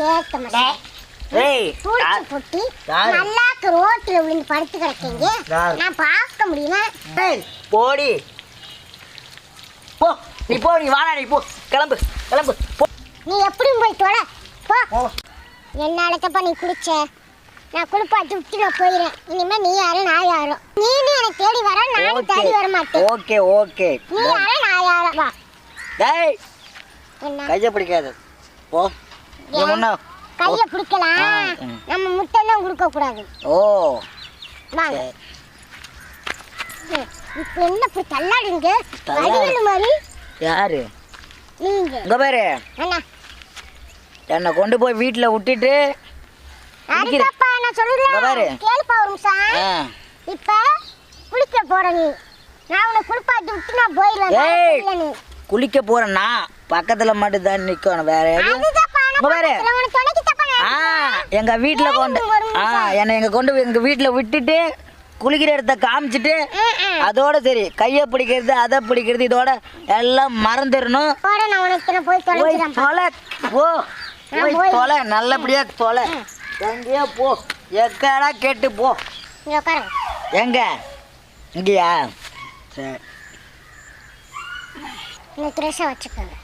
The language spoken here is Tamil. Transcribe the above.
சேர்த்த மாட்டேன். தூச்சி பொட்டி நல்லா ரோட்ல விழுந்து படுத்து கிடக்கீங்க. நான் பார்க்க முடியுமா? போடி போ, நீ போ, நீ வாடா, நீ போ, கிளம்பு கிளம்பு போ. நீ எப்படியும் போய் தொலை போ. என்னாலப்பா நீ குளிச்ச, நான் குளிப்பாட்டி விட்டு நான் போயிடுறேன். இனிமே நீ யாரும் நான் யாரும். நீனு எனக்கு தேடி வர, நானும் தேடி வர மாட்டேன். ஓகே ஓகே, நீ யாரும் நான் யாரும். வா. டேய் என்ன கையை பிடிக்காது, போ. நீ முன்ன கையை பிடிக்கலாம், நம்ம முட்டெல்லாம் கொடுக்க கூடாது. ஓ வாங்க. இப்ப என்ன இப்ப தள்ளாடுங்க வடிவேலு மாதிரி? யாரு நீங்க? இங்க பாரு, அண்ணா என்னை கொண்டு போய் வீட்டில் விட்டுட்டு அதுக்கப்பா நான் சொல்றேன் கேளுப்பா ஒரு நிமிஷம். இப்ப குளிக்க போற நீ, நான் உன்னை குளிப்பாட்டி விட்டு நான் போயிடுவேன். குளிக்க போறேன்னா பக்கத்துல மட்டும் தான் நிக்கணும், வேற எங்க வீட்டுல கொண்டு என்னை எங்க வீட்டுல விட்டுட்டு குளிக்கிற இடத்த காமிச்சிட்டு அதோட சரி. கையை பிடிக்கிறது அதை பிடிக்கிறது இதோட எல்லாம் மறந்துடணும். தொலை நல்லபடியா தொலை. எங்கேயோ போ, எக்கடா கேட்டு போ. எங்க இங்கயா? சரி வச்சுக்கோங்க.